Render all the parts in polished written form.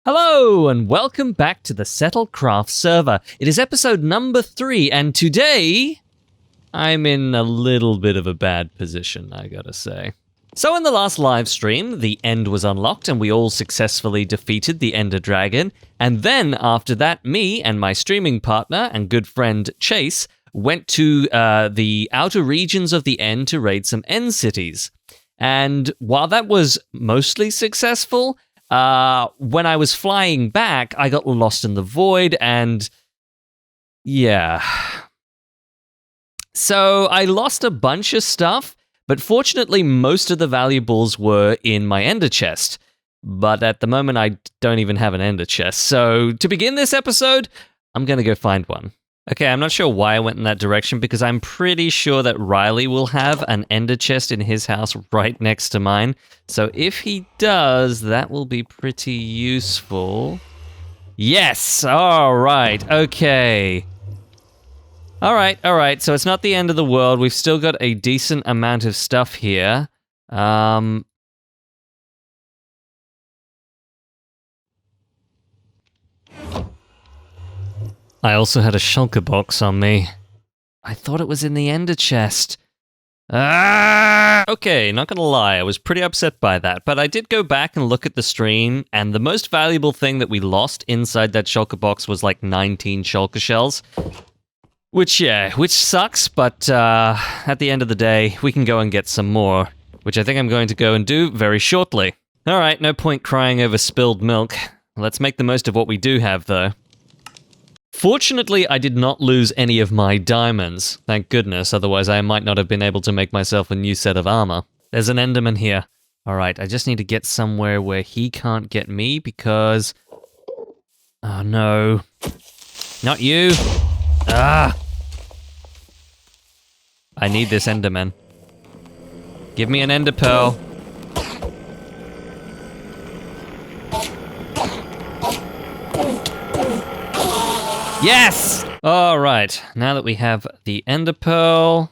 Hello and welcome back to the Settlecraft server. It is episode number 3 and today I'm in a little bit of a bad position, I gotta say. So in the last live stream, the end was unlocked and we all successfully defeated the Ender Dragon. And then after that, me and my streaming partner and good friend Chase went to the outer regions of the End to raid some End cities. And while that was mostly successful, when I was flying back, I got lost in the void, and yeah. So I lost a bunch of stuff, but fortunately most of the valuables were in my ender chest. But at the moment, I don't even have an ender chest. So to begin this episode, I'm going to go find one. Okay, I'm not sure why I went in that direction because I'm pretty sure that Riley will have an ender chest in his house right next to mine. So if he does, that will be pretty useful. Yes! All right, okay. All right, so it's not the end of the world. We've still got a decent amount of stuff here. I also had a shulker box on me. I thought it was in the ender chest. Okay, not gonna lie, I was pretty upset by that, but I did go back and look at the stream, and the most valuable thing that we lost inside that shulker box was like 19 shulker shells. Which sucks, but at the end of the day, we can go and get some more, which I think I'm going to go and do very shortly. Alright, no point crying over spilled milk. Let's make the most of what we do have, though. Fortunately, I did not lose any of my diamonds, thank goodness, otherwise I might not have been able to make myself a new set of armor. There's an Enderman here. Alright, I just need to get somewhere where he can't get me because... Oh no. Not you! I need this Enderman. Give me an Ender Pearl. Yes! Alright, now that we have the Ender Pearl,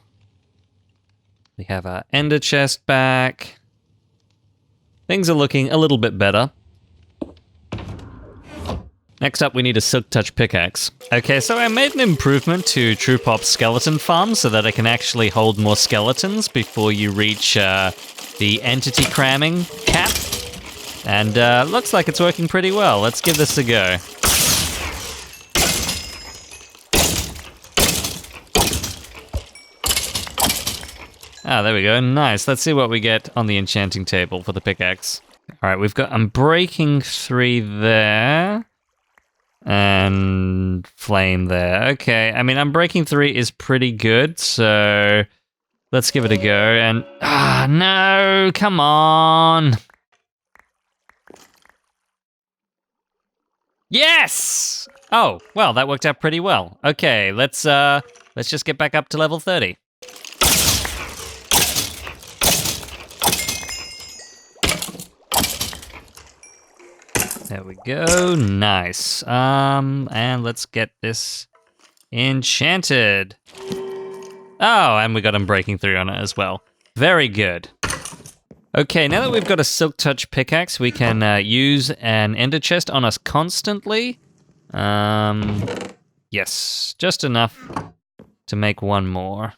we have our Ender Chest back. Things are looking a little bit better. Next up, we need a Silk Touch pickaxe. Okay, so I made an improvement to True Pop's skeleton farm so that I can actually hold more skeletons before you reach the entity cramming cap. And looks like it's working pretty well. Let's give this a go. Ah, there we go. Nice. Let's see what we get on the enchanting table for the pickaxe. All right, I'm breaking 3 there. And flame there. Okay, I mean, Unbreaking 3 is pretty good, so let's give it a go. And, no, come on. Yes! Oh, well, that worked out pretty well. Okay, let's just get back up to level 30. There we go, nice. And let's get this enchanted. Oh, and we got Unbreaking 3 on it as well. Very good. Okay, now that we've got a Silk Touch pickaxe, we can use an Ender Chest on us constantly. Yes, just enough to make one more.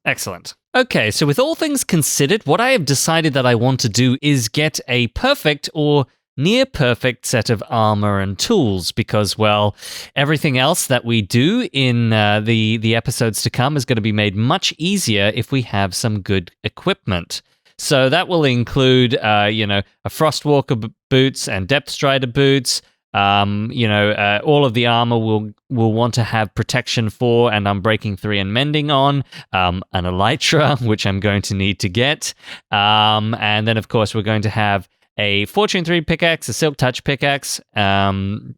Excellent. Okay, so with all things considered, what I have decided that I want to do is get a perfect or near perfect set of armor and tools because, well, everything else that we do in the episodes to come is going to be made much easier if we have some good equipment. So that will include, a Frostwalker boots and Depth Strider boots. All of the armor will want to have protection for and Unbreaking 3 and Mending on, an Elytra, which I'm going to need to get, and then of course we're going to have a Fortune 3 pickaxe, a Silk Touch pickaxe, and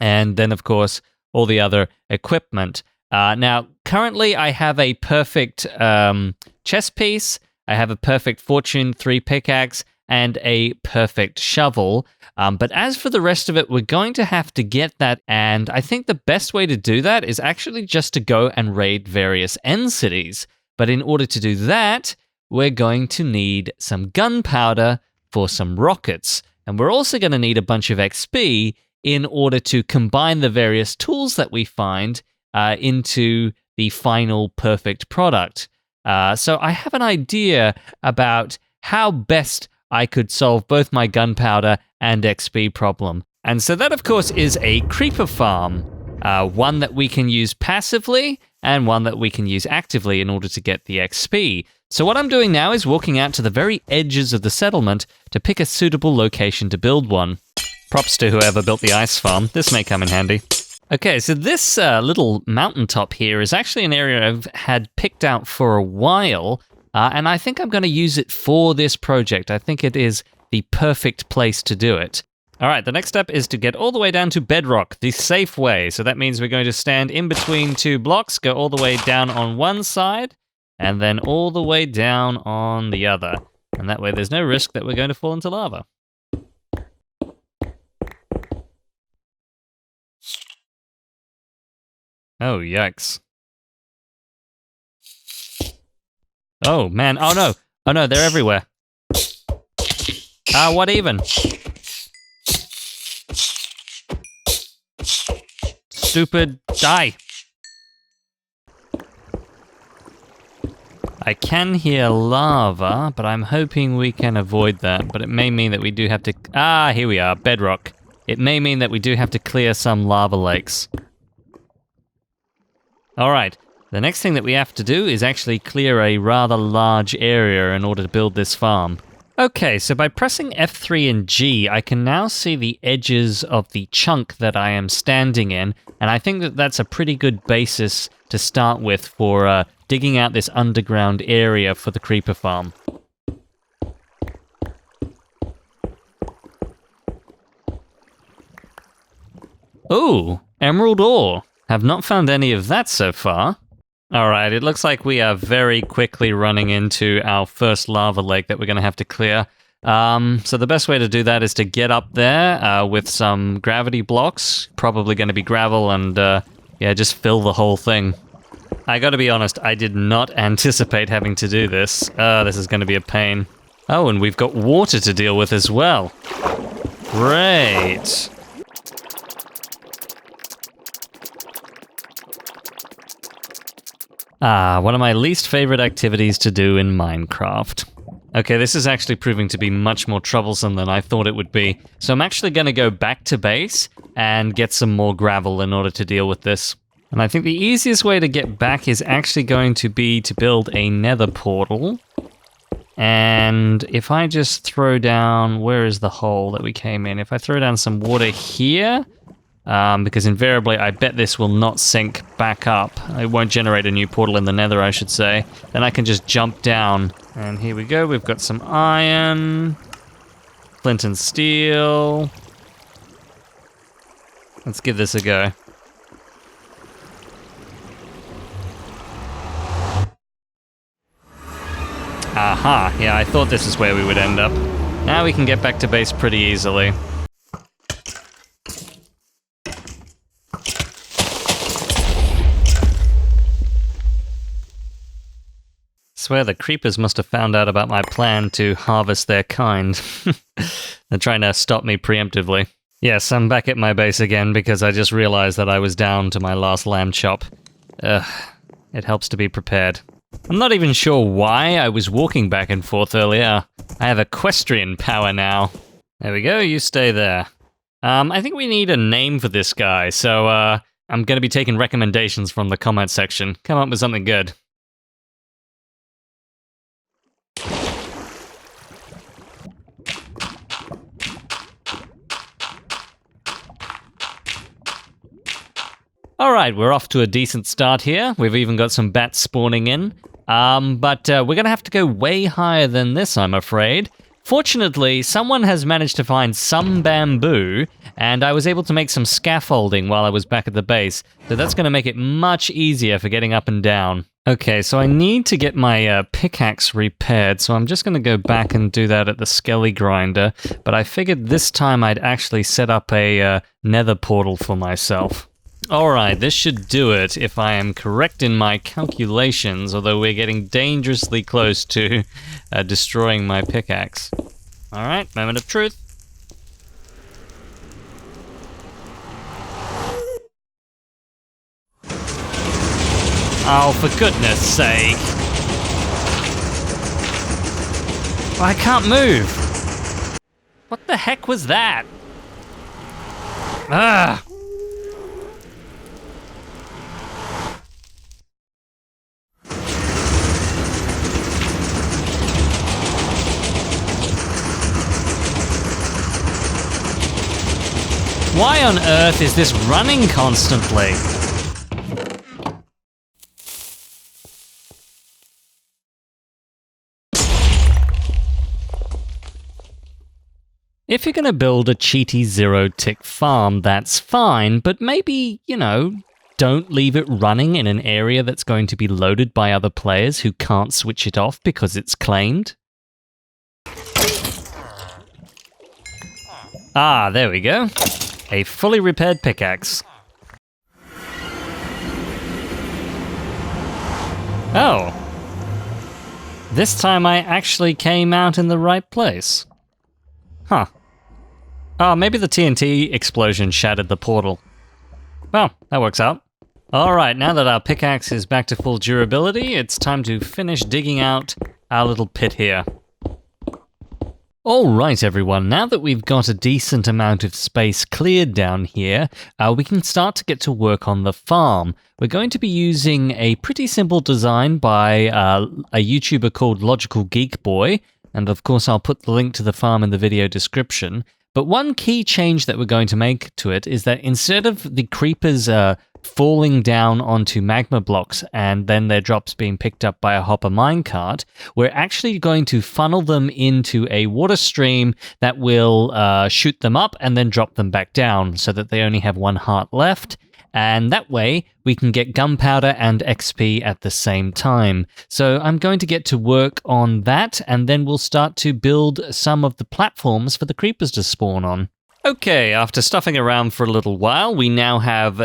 then of course all the other equipment. Now, currently I have a perfect chest piece, I have a perfect Fortune 3 pickaxe, and a perfect shovel. But as for the rest of it, we're going to have to get that, and I think the best way to do that is actually just to go and raid various end cities. But in order to do that, we're going to need some gunpowder for some rockets. And we're also going to need a bunch of XP in order to combine the various tools that we find into the final perfect product. So I have an idea about how best I could solve both my gunpowder and XP problem. And so that, of course, is a creeper farm. One that we can use passively and one that we can use actively in order to get the XP. So what I'm doing now is walking out to the very edges of the settlement to pick a suitable location to build one. Props to whoever built the ice farm. This may come in handy. Okay, so this little mountaintop here is actually an area I've had picked out for a while, and I think I'm going to use it for this project. I think it is the perfect place to do it. All right, the next step is to get all the way down to bedrock, the safe way. So that means we're going to stand in between two blocks, go all the way down on one side, and then all the way down on the other. And that way there's no risk that we're going to fall into lava. Oh, yikes. Oh, man. Oh, no. Oh, no, they're everywhere. What even? Stupid. Die. I can hear lava, but I'm hoping we can avoid that. But it may mean that we do have to... here we are. Bedrock. It may mean that we do have to clear some lava lakes. All right, the next thing that we have to do is actually clear a rather large area in order to build this farm. Okay, so by pressing F3 and G, I can now see the edges of the chunk that I am standing in, and I think that that's a pretty good basis to start with for digging out this underground area for the creeper farm. Ooh, emerald ore. Have not found any of that so far. All right, it looks like we are very quickly running into our first lava lake that we're going to have to clear. So the best way to do that is to get up there with some gravity blocks, probably going to be gravel, and just fill the whole thing. I got to be honest, I did not anticipate having to do this. This is going to be a pain. Oh, and we've got water to deal with as well. Great. One of my least favorite activities to do in Minecraft. Okay, this is actually proving to be much more troublesome than I thought it would be. So I'm actually going to go back to base and get some more gravel in order to deal with this. And I think the easiest way to get back is actually going to be to build a nether portal. And if I just throw down, where is the hole that we came in? If I throw down some water here... because invariably I bet this will not sink back up. It won't generate a new portal in the nether, I should say. Then I can just jump down. And here we go, we've got some iron, flint and steel. Let's give this a go. Aha, yeah, I thought this is where we would end up. Now we can get back to base pretty easily. Swear the creepers must have found out about my plan to harvest their kind. They're trying to stop me preemptively. Yes, I'm back at my base again because I just realized that I was down to my last lamb chop. It helps to be prepared. I'm not even sure why I was walking back and forth earlier. I have equestrian power now. There we go, you stay there. I think we need a name for this guy, so I'm going to be taking recommendations from the comment section. Come up with something good. All right, we're off to a decent start here. We've even got some bats spawning in. But we're going to have to go way higher than this, I'm afraid. Fortunately, someone has managed to find some bamboo, and I was able to make some scaffolding while I was back at the base. So that's going to make it much easier for getting up and down. Okay, so I need to get my pickaxe repaired, so I'm just going to go back and do that at the skelly grinder. But I figured this time I'd actually set up a nether portal for myself. Alright, this should do it if I am correct in my calculations, although we're getting dangerously close to destroying my pickaxe. Alright, moment of truth. Oh, for goodness sake. I can't move. What the heck was that? Ah! Why on earth is this running constantly? If you're going to build a cheaty zero-tick farm, that's fine, but maybe, don't leave it running in an area that's going to be loaded by other players who can't switch it off because it's claimed. Ah, there we go. A fully repaired pickaxe. Oh. This time I actually came out in the right place. Huh. Oh, maybe the TNT explosion shattered the portal. Well, that works out. Alright, now that our pickaxe is back to full durability, it's time to finish digging out our little pit here. Alright everyone, now that we've got a decent amount of space cleared down here, we can start to get to work on the farm. We're going to be using a pretty simple design by a YouTuber called Logical Geek Boy, and of course I'll put the link to the farm in the video description. But one key change that we're going to make to it is that instead of the creepers falling down onto magma blocks and then their drops being picked up by a hopper minecart, we're actually going to funnel them into a water stream that will shoot them up and then drop them back down so that they only have one heart left. And that way, we can get gunpowder and XP at the same time. So I'm going to get to work on that, and then we'll start to build some of the platforms for the creepers to spawn on. Okay, after stuffing around for a little while, we now have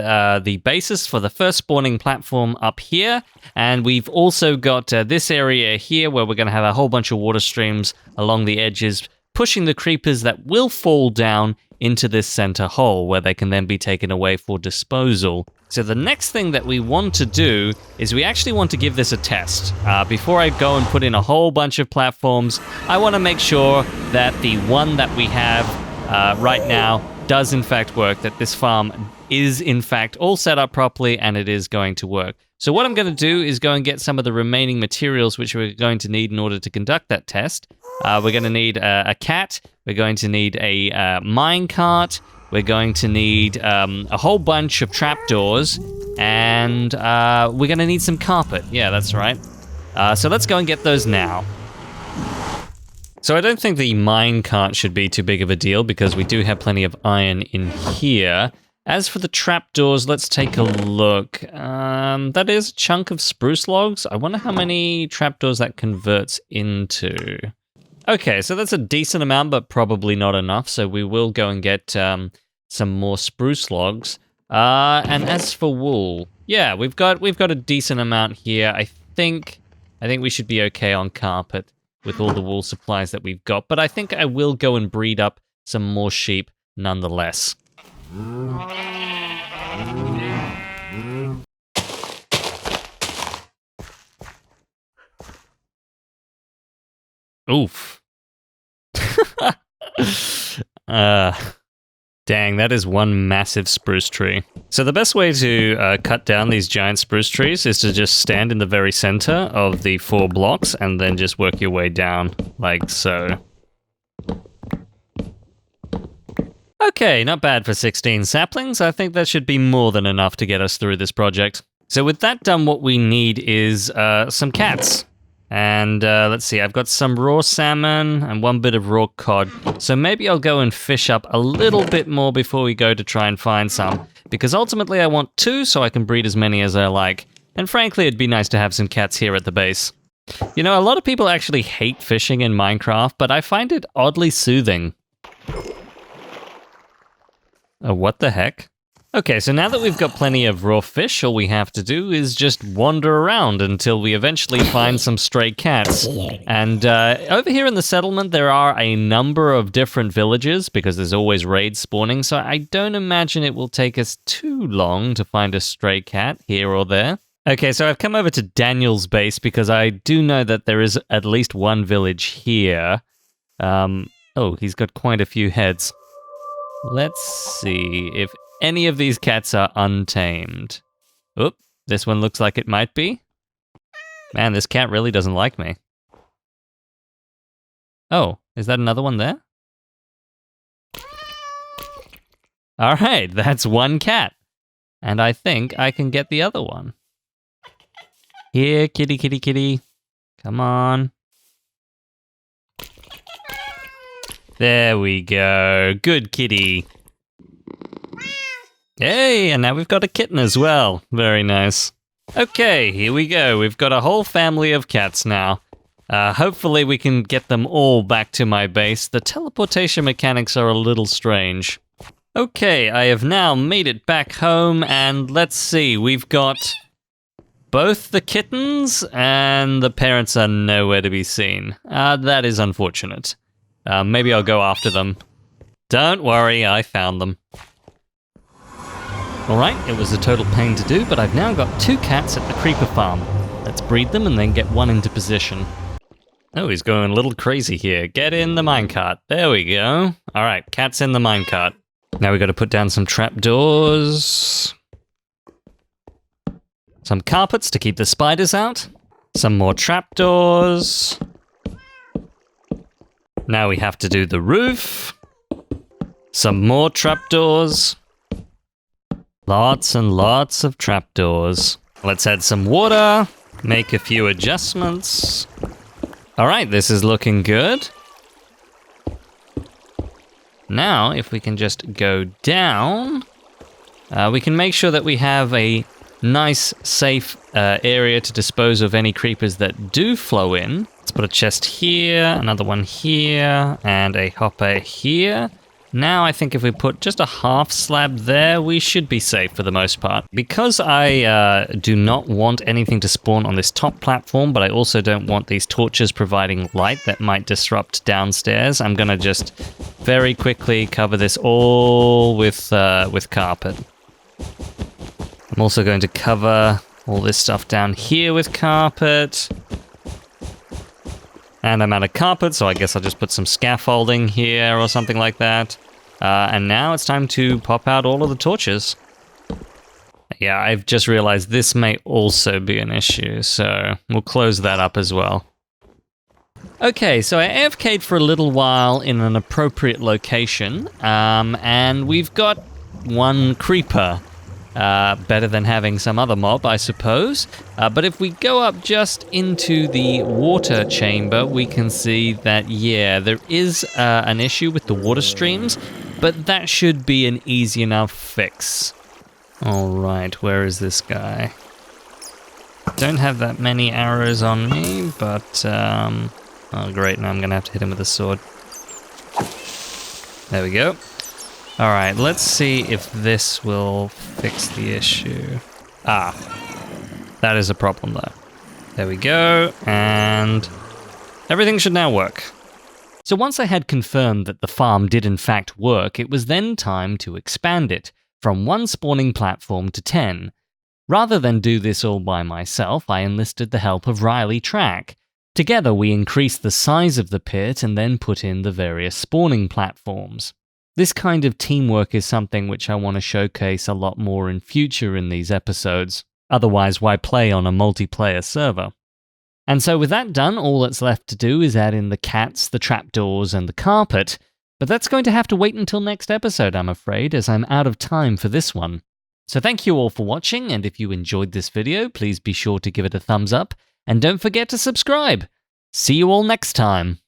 the basis for the first spawning platform up here, and we've also got this area here where we're going to have a whole bunch of water streams along the edges, pushing the creepers that will fall down into this center hole where they can then be taken away for disposal. So the next thing that we want to do is we actually want to give this a test. Before I go and put in a whole bunch of platforms, I want to make sure that the one that we have right now does in fact work, that this farm is in fact all set up properly and it is going to work. So what I'm going to do is go and get some of the remaining materials which we're going to need in order to conduct that test. We're going to need a cat, we're going to need a minecart, we're going to need a whole bunch of trapdoors, and we're going to need some carpet. Yeah, that's right. So let's go and get those now. So I don't think the minecart should be too big of a deal because we do have plenty of iron in here. As for the trapdoors, let's take a look. That is a chunk of spruce logs. I wonder how many trapdoors that converts into. Okay, so that's a decent amount, but probably not enough. So we will go and get some more spruce logs. And as for wool, yeah, we've got a decent amount here. I think we should be okay on carpet with all the wool supplies that we've got. But I think I will go and breed up some more sheep nonetheless. Oof. Dang, that is one massive spruce tree. So the best way to cut down these giant spruce trees is to just stand in the very center of the 4 blocks and then just work your way down, like so. Okay, not bad for 16 saplings. I think that should be more than enough to get us through this project. So with that done, what we need is some cats. And let's see, I've got some raw salmon and 1 bit of raw cod. So maybe I'll go and fish up a little bit more before we go to try and find some. Because ultimately I want 2 so I can breed as many as I like. And frankly, it'd be nice to have some cats here at the base. You know, a lot of people actually hate fishing in Minecraft, but I find it oddly soothing. Oh, what the heck? Okay, so now that we've got plenty of raw fish, all we have to do is just wander around until we eventually find some stray cats. And over here in the settlement, there are a number of different villages because there's always raids spawning, so I don't imagine it will take us too long to find a stray cat here or there. Okay, so I've come over to Daniel's base because I do know that there is at least one village here. Oh, he's got quite a few heads. Let's see if any of these cats are untamed. Oop, this one looks like it might be. Man, this cat really doesn't like me. Oh, is that another one there? All right, that's one cat. And I think I can get the other one. Here, kitty, kitty, kitty. Come on. There we go. Good kitty. Hey, and now we've got a kitten as well. Very nice. Okay, here we go. We've got a whole family of cats now. Hopefully we can get them all back to my base. The teleportation mechanics are a little strange. Okay, I have now made it back home, and let's see. We've got both the kittens, and the parents are nowhere to be seen. That is unfortunate. Maybe I'll go after them. Don't worry, I found them. Alright, it was a total pain to do, but I've now got 2 cats at the creeper farm. Let's breed them and then get one into position. Oh, he's going a little crazy here. Get in the minecart. There we go. Alright, cat's in the minecart. Now we've got to put down some trapdoors. Some carpets to keep the spiders out. Some more trapdoors. Now we have to do the roof. Some more trapdoors. Lots and lots of trapdoors. Let's add some water, make a few adjustments. All right, this is looking good. Now, if we can just go down, we can make sure that we have a nice, safe area to dispose of any creepers that do flow in. Let's put a chest here, another one here, and a hopper here. Now I think if we put just a half slab there, we should be safe for the most part. Because I do not want anything to spawn on this top platform, but I also don't want these torches providing light that might disrupt downstairs, I'm gonna just very quickly cover this all with carpet. I'm also going to cover all this stuff down here with carpet. And I'm out of carpet, so I guess I'll just put some scaffolding here or something like that. And now it's time to pop out all of the torches. Yeah, I've just realized this may also be an issue, so we'll close that up as well. Okay, so I AFK'd for a little while in an appropriate location, and we've got one creeper. Better than having some other mob, I suppose. But if we go up just into the water chamber, we can see that, yeah, there is an issue with the water streams, but that should be an easy enough fix. All right, where is this guy? Don't have that many arrows on me, but, oh great, now I'm gonna have to hit him with a sword. There we go. All right, let's see if this will fix the issue. Ah, that is a problem though. There we go, and everything should now work. So once I had confirmed that the farm did in fact work, it was then time to expand it from 1 spawning platform to 10. Rather than do this all by myself, I enlisted the help of Riley Track. Together we increased the size of the pit and then put in the various spawning platforms. This kind of teamwork is something which I want to showcase a lot more in future in these episodes. Otherwise, why play on a multiplayer server? And so with that done, all that's left to do is add in the cats, the trapdoors, and the carpet. But that's going to have to wait until next episode, I'm afraid, as I'm out of time for this one. So thank you all for watching, and if you enjoyed this video, please be sure to give it a thumbs up, and don't forget to subscribe. See you all next time.